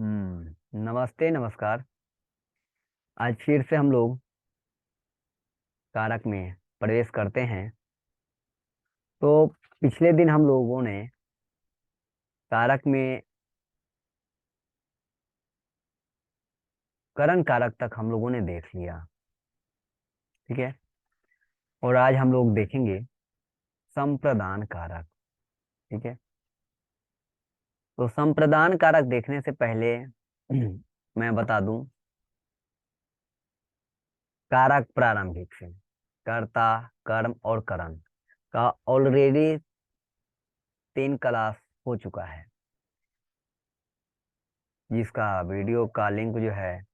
नमस्ते नमस्कार। आज फिर से हम लोग कारक में प्रवेश करते हैं। तो पिछले दिन हम लोगों ने कारक में करण कारक तक हम लोगों ने देख लिया। ठीक है। और आज हम लोग देखेंगे संप्रदान कारक। ठीक है। तो संप्रदान कारक देखने से पहले मैं बता दूं कारक प्रारंभिक से कर्ता कर्म और करण का ऑलरेडी 3 क्लास हो चुका है, जिसका वीडियो का लिंक जो है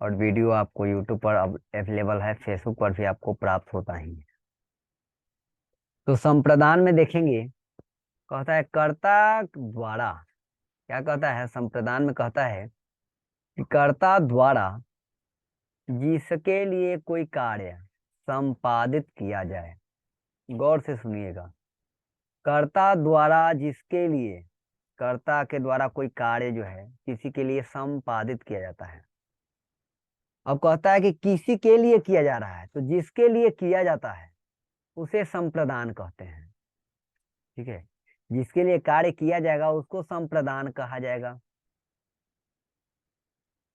और वीडियो आपको यूट्यूब पर अब अवेलेबल है, फेसबुक पर भी आपको प्राप्त होता ही है। तो संप्रदान में देखेंगे, कहता है कर्ता द्वारा। क्या कहता है संप्रदान में? कहता है कि कर्ता द्वारा जिसके लिए कोई कार्य संपादित किया जाए। गौर से सुनिएगा। कर्ता द्वारा जिसके लिए, कर्ता के द्वारा कोई कार्य जो है किसी के लिए संपादित किया जाता है। अब कहता है कि किसी के लिए किया जा रहा है, तो जिसके लिए किया जाता है उसे संप्रदान कहते हैं। ठीक है। जिसके लिए कार्य किया जाएगा उसको संप्रदान कहा जाएगा।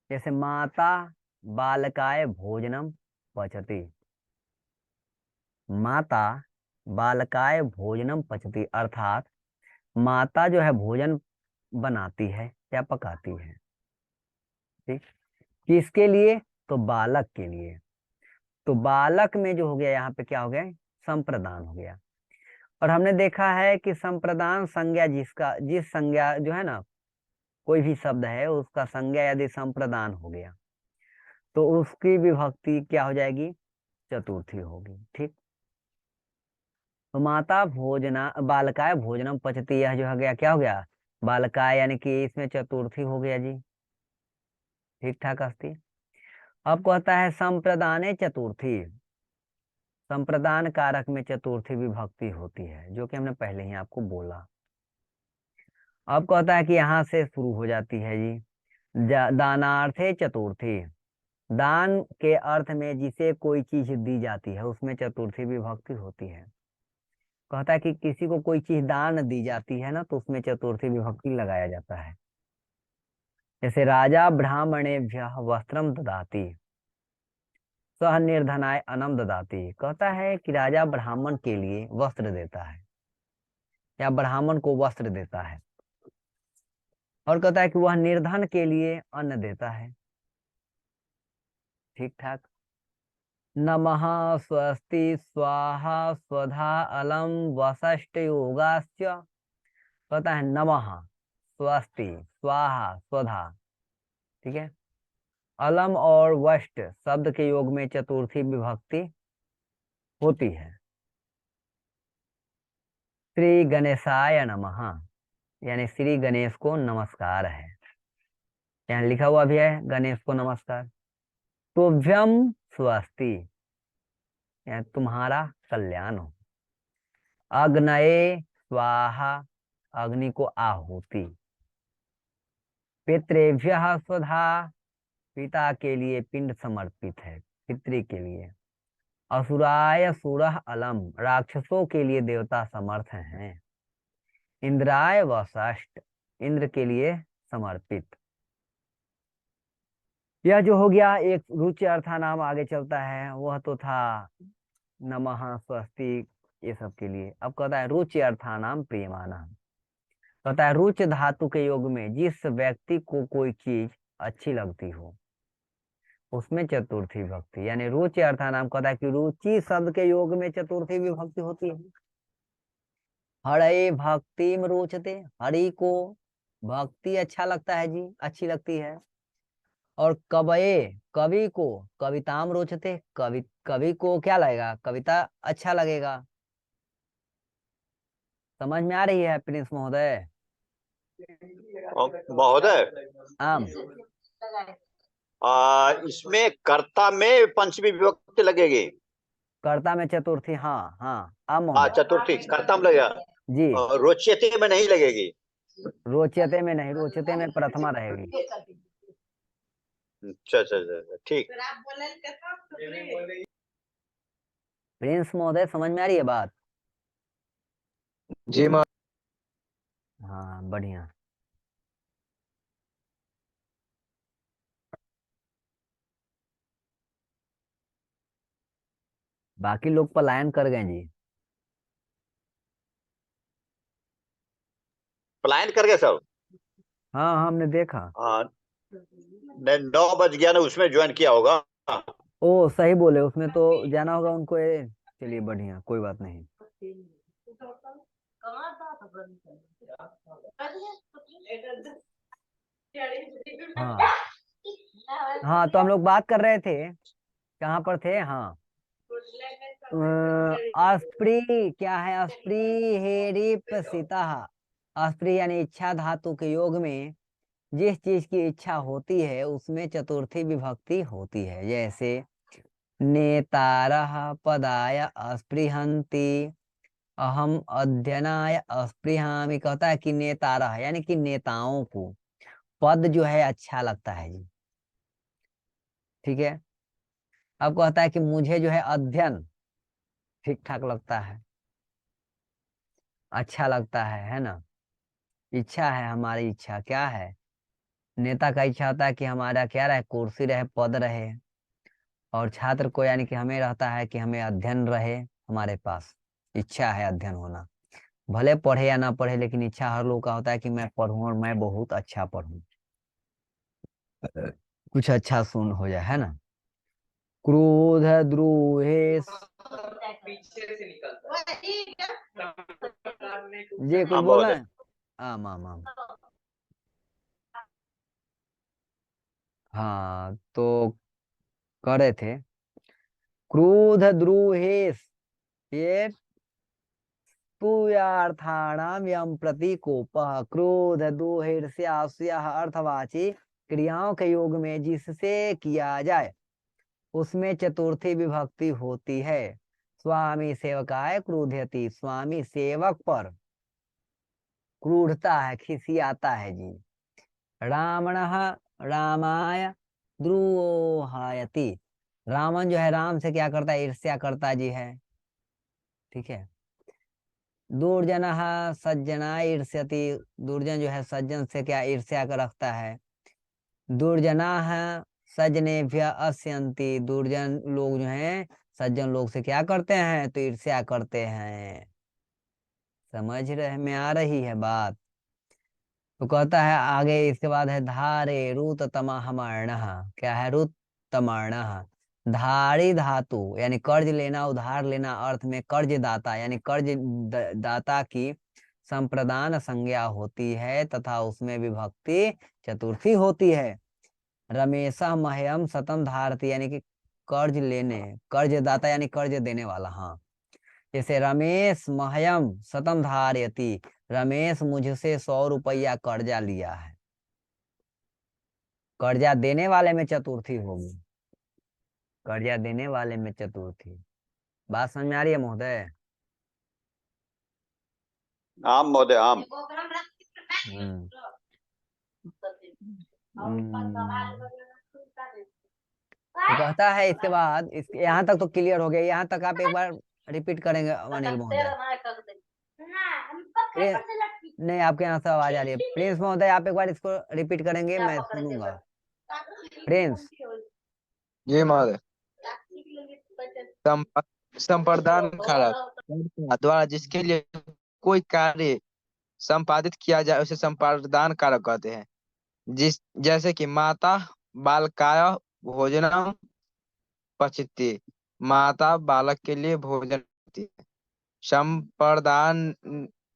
जैसे माता बालकाय भोजनम पचती। माता बालकाय भोजनम पचती, अर्थात माता जो है भोजन बनाती है या पकाती है। ठीक। किसके लिए? तो बालक के लिए। तो बालक में जो हो गया यहाँ पे क्या हो गया? संप्रदान हो गया। और हमने देखा है कि संप्रदान संज्ञा, जिस संज्ञा जो है ना, कोई भी शब्द है उसका संज्ञा यदि संप्रदान हो गया तो उसकी विभक्ति क्या हो जाएगी? चतुर्थी होगी। ठीक। तो माता भोजना बालकाय भोजनम पचती, यह जो हो गया क्या हो गया? बालकाय, यानी कि इसमें चतुर्थी हो गया जी। ठीक ठाक अस्ति। अब कहता है संप्रदाने चतुर्थी। संप्रदान कारक में चतुर्थी विभक्ति होती है, जो कि हमने पहले ही आपको बोला। अब कहता है कि यहां से शुरू हो जाती है जी। दानार्थे चतुर्थी। दान के अर्थ में जिसे कोई चीज दी जाती है उसमें चतुर्थी विभक्ति होती है। कहता है कि किसी को कोई चीज दान दी जाती है ना, तो उसमें चतुर्थी विभक्ति लगाया जाता है। जैसे राजा ब्राह्मणेभ्यः वस्त्रम ददाति, सह निर्धनाय अन्नम ददाति। कहता है कि राजा ब्राह्मण के लिए वस्त्र देता है या ब्राह्मण को वस्त्र देता है, और कहता है कि वह निर्धन के लिए अन्न देता है। ठीक ठाक। नमः स्वस्ति स्वाहा स्वधा अलम वसष्ट योगास्य। कहता है नमः स्वस्ति स्वाहा स्वधा। ठीक है। अलम और वष्ट शब्द के योग में चतुर्थी विभक्ति होती है। श्री गणेशाय नमः, यानी श्री गणेश को नमस्कार है। यहाँ लिखा हुआ भी है गणेश को नमस्कार। तुभ्यम स्वस्ति, यानी तुम्हारा कल्याण हो। अग्नये स्वाहा, अग्नि को आहुति। पितृभ्यः स्वधा, पिता के लिए पिंड समर्पित है, पितृ के लिए। असुराय सुरः अलम, राक्षसों के लिए देवता समर्थ हैं। इंद्राय वषष्ठ, इंद्र के लिए समर्पित। यह जो हो गया एक रुचि अर्था नाम आगे चलता है, वह तो था नमः स्वस्ति ये सब के लिए। अब कहता है रुचि अर्था नाम प्रियमाना। कहता है रुच धातु के योग में जिस व्यक्ति को कोई चीज अच्छी लगती हो उसमें चतुर्थी विभक्ति, यानी रुचि अर्था नाम। कहता है कि रुचि शब्द के योग में चतुर्थी विभक्ति होती है। हरे भक्तिम रोचते, हरि को भक्ति अच्छा लगता है जी, अच्छी लगती है। और कवये, कवि को कविताम रोचते, कवि को क्या लगेगा? कविता अच्छा लगेगा। समझ में आ रही है प्रिंस महोदय? महोदय, आम इसमें कर्ता में पंचमी विभक्ति लगेगी। कर्ता में चतुर्थी, हाँ हाँ आम हाँ, महोदय चतुर्थी कर्ता में लगेगा। जी। रोचते में नहीं लगेगी। रोचते में नहीं, रोचते में प्रथमा रहेगी। अच्छा अच्छा अच्छा अच्छा, ठीक। प्रिंस महोदय, समझ में आ रही है बात? जी महोदय। हाँ, बढ़िया। बाकी लोग पलायन कर गए जी। पलायन कर गए सब। हाँ, हमने देखा। हाँ, 9 बज गया ना, उसमें ज्वाइन किया होगा। ओ, सही बोले, उसमें तो जाना होगा उनको। चलिए, बढ़िया, कोई बात नहीं। हाँ हाँ, तो हम लोग बात कर रहे थे, कहाँ पर थे? हाँ, अस्प्री क्या है? अस्प्री हेरिप सीता। अस्प्री यानी इच्छा धातु के योग में जिस चीज की इच्छा होती है उसमें चतुर्थी विभक्ति होती है। जैसे नेतारः पदाय अस्पृहन्ति, अहम अध्ययनाय अस्पृहामि। कहता है कि नेतारः यानी कि नेताओं को पद जो है अच्छा लगता है जी। ठीक है। अब कहता है कि मुझे जो है अध्ययन ठीक ठाक लगता है, अच्छा लगता है ना। इच्छा है, हमारी इच्छा क्या है? नेता का इच्छा होता है कि हमारा क्या रहे, कुर्सी रहे, पद रहे। और छात्र को यानी कि हमें रहता है कि हमें अध्ययन रहे हमारे पास। इच्छा है अध्ययन होना, भले पढ़े या ना पढ़े, लेकिन इच्छा हर लोग का होता है कि मैं पढ़ूं और मैं बहुत अच्छा पढ़ूं, कुछ अच्छा सुन हो जाए, है ना। क्रोध द्रोहे पीछे से निकलता ये कुछ हाँ बोल रहे महोदय। हैं? आम आम आम। हाँ, तो कह रहे थे क्रोध द्रोहेश, ये तुयार्थाणाम यम प्रतीकोपः। क्रोध दोह ईर्ष्या असूया अर्थवाची क्रियाओं के योग में जिससे किया जाए उसमें चतुर्थी विभक्ति होती है। स्वामी सेवकाय क्रोधयति, स्वामी सेवक पर क्रूरता है, खिसियाता है जी। रावणः रामाय द्रोहायति, रावण जो है राम से क्या करता है? ईर्ष्या करता जी है। ठीक है। दुर्जनः सज्जनाय ईर्ष्यति, दुर्जन जो है सज्जन से क्या ईर्ष्या कर रखता है। दुर्जनाः सज्जनेभ्य अस्यन्ति, दुर्जन लोग जो हैं सज्जन लोग से क्या करते हैं? तो ईर्ष्या करते हैं। समझ रहे में आ रही है बात? तो कहता है आगे, इसके बाद है धारे रुत तमाहमार्णः। क्या है? रुत तमार्णः। धारी धातु यानी कर्ज लेना, उधार लेना अर्थ में कर्ज दाता यानी कर्ज दाता की संप्रदान संज्ञा होती है तथा उसमें विभक्ति चतुर्थी होती है। रमेशा मह्यम सतम धारती यानी कि कर्ज लेने, कर्ज दाता यानी कर्ज देने वाला। हाँ, जैसे रमेश मह्यम सतम धारयति, रमेश मुझसे 100 रुपया कर्जा लिया है। कर्जा देने वाले में चतुर्थी होगी, कर्जा देने वाले में चतुर्थी। बात समझ में आ रही है महोदय? आम महोदय, आम। हम्म। हम्म। तो कहता है इसके बाद, इस यहाँ तक तो क्लियर हो गया। यहाँ तक आप एक बार रिपीट करेंगे अनिल महोदय? नहीं, आपके यहाँ से आवाज आ रही है। प्रिंस महोदय, आप एक बार इसको रिपीट करेंगे, मैं सुनूंगा। प्रिंस। जी महोदय। संप्रदान कारक द्वारा जिसके लिए कोई कार्य संपादित किया जाए उसे संप्रदान कारक कहते हैं। जैसे कि माता बालकाय भोजनम पचती, माता बालक के लिए भोजन करती है। संप्रदान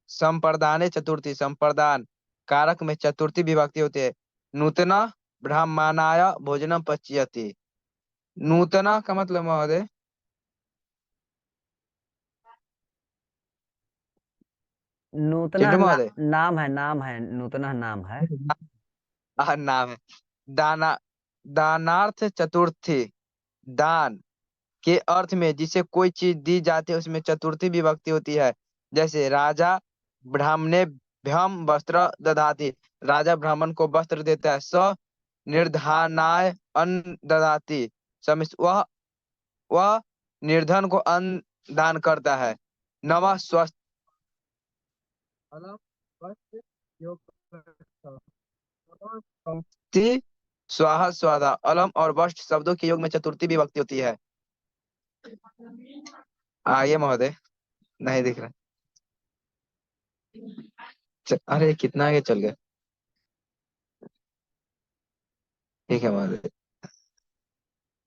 संप्रदाने चतुर्थी, संप्रदान कारक में चतुर्थी विभक्ति होती है। नूतना ब्राह्मणाय भोजनम पच्यते। नूतना का मतलब महोदय? नूतन चिंटू महोदय। नाम है, नाम है, नूतन नाम है। नाम है। दाना दानार्थ चतुर्थी, दान के अर्थ में जिसे कोई चीज दी जाती है उसमें चतुर्थी विभक्ति होती है। जैसे राजा ब्राह्मणे भ्यम वस्त्र ददाति, राजा ब्राह्मण को वस्त्र देता है। स निर्धनाय अन्न ददाति, वह निर्धन को अन्न दान करता है। नवा स्वस्थ अलम वस्त्र योग पंक्ति स्वाहा स्वादा। अलम और वष्ट शब्दों के योग में चतुर्थी विभक्ति होती है। आइए महोदय, नहीं दिख रहा। अरे कितना आगे चल गए। ठीक है महोदय।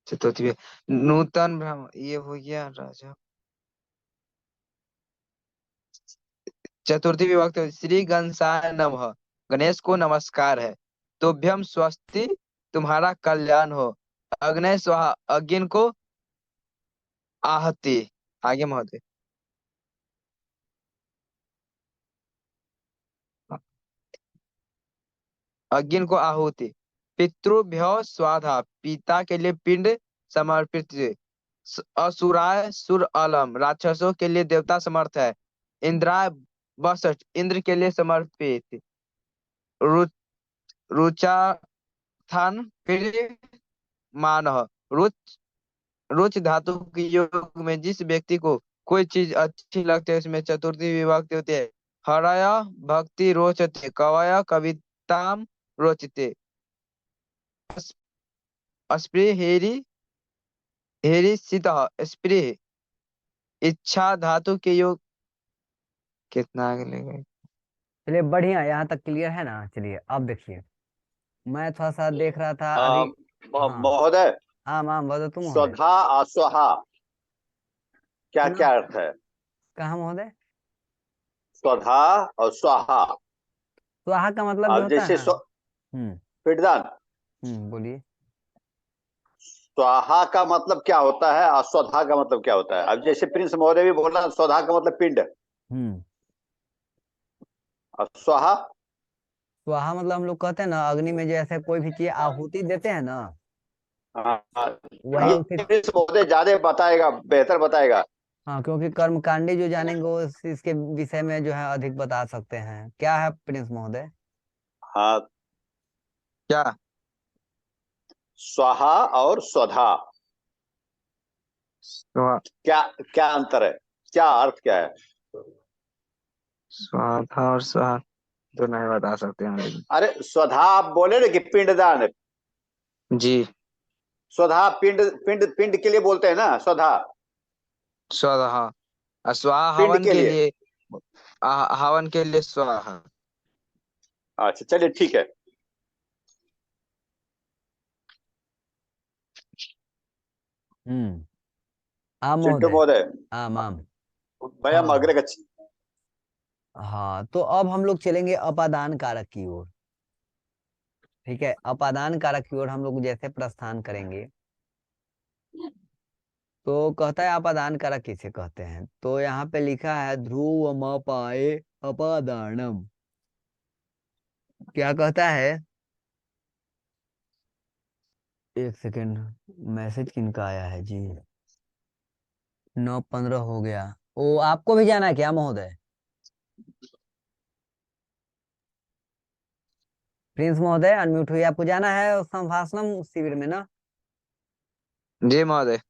चतुर्थी नूतन ब्राह्मण ये हो गया राजा। चतुर्थी विभक्ति श्री गणेशाय नमः, गणेश को नमस्कार है। तुभ्यम स्वस्ति, तुम्हारा कल्याण हो। अग्ने स्वाहा, अग्नि को आहति। आगे महोदय। अग्नि को आहुति। पितृभ्यो स्वाहा, पिता के लिए पिंड समर्पित। असुराय सुर अलम, राक्षसों के लिए देवता समर्थ है। इंद्राय वसठ, इंद्र के लिए समर्पित। रु, रुचाथान प्रिय मानह, रुच रुच धातु के योग में जिस व्यक्ति को कोई चीज अच्छी लगती है उसमें चतुर्थी विभक्ति होती है। हरय भक्ति रोचते, कवय कविताम रोचते। स्प्रे हेरी हेरी सीतः, स्प्रे इच्छा धातु के योग। कितना आगे ले गए। चलिए बढ़िया, यहाँ तक क्लियर है ना। चलिए अब देखिए, मैं थोड़ा सा देख रहा था अभी। हाँ महोदय, आम आम बदो तुम महोदय। स्वधा अस्वहा क्या ना क्या अर्थ है? कहाँ महोदय? स्वधा और स्वाहा। स्वाहा का मतलब जो अब होता जैसे है। हम्म पिंडदान, बोलिए। स्वाहा का मतलब क्या होता है और स्वधा का मतलब क्या होता है? अब जैसे प्रिंस महोदय भी बोला, स्वधा का मतलब पिंड हम्म और स्वाहा। स्वाहा मतलब हम लोग कहते हैं ना, अग्नि में जैसे कोई भी चीज आहुति देते हैं ना, हाँ, वही ये उसी। प्रिंस महोदय ज्यादा बताएगा, बेहतर बताएगा। हाँ, क्योंकि कर्मकांडी जो जानेंगे वो इसके विषय में जो है अधिक बता सकते हैं। क्या है प्रिंस महोदय? हाँ, क्या? स्वाहा और स्वधा क्या क्या अंतर है? क्या अर्थ क्या है? स्वाहा और स्वाहा तो नहीं बता सकते हैं लेकिन। अरे स्वधा आप बोले ना कि पिंडदान, जी। स्वधा पिंड पिंड पिंड के लिए बोलते हैं ना, स्वधा स्वाहा, स्वाहा पिंड हवन के के लिए। लिए। हवन के लिए स्वाहा। अच्छा चलिए ठीक है। हम्म आम चिंटू महोदय। महोदय, आम आम। भैया हाँ अग्रे हाँ, तो अब हम लोग चलेंगे अपादान कारक की ओर। ठीक है, अपादान कारक की ओर हम लोग जैसे प्रस्थान करेंगे, तो कहता है अपादान कारक किसे कहते हैं। तो यहाँ पे लिखा है ध्रुव म पाए अपादानम। क्या कहता है? एक सेकेंड, मैसेज किनका आया है जी? 9:15 हो गया। ओ, आपको भी जाना है क्या महोदय? प्रिंस महोदय अनम्यूट हुई, आपको जाना है संभाषणम शिविर में ना? जी महोदय।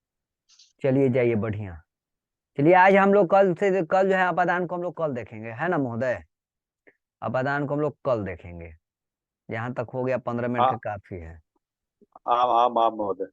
चलिए जाइए, बढ़िया। चलिए आज हम लोग कल जो है अपादान को हम लोग कल देखेंगे, है ना महोदय? अपादान को हम लोग कल देखेंगे। यहाँ तक हो गया, 15 मिनट के हाँ काफी है। हाँ हाँ हाँ महोदय।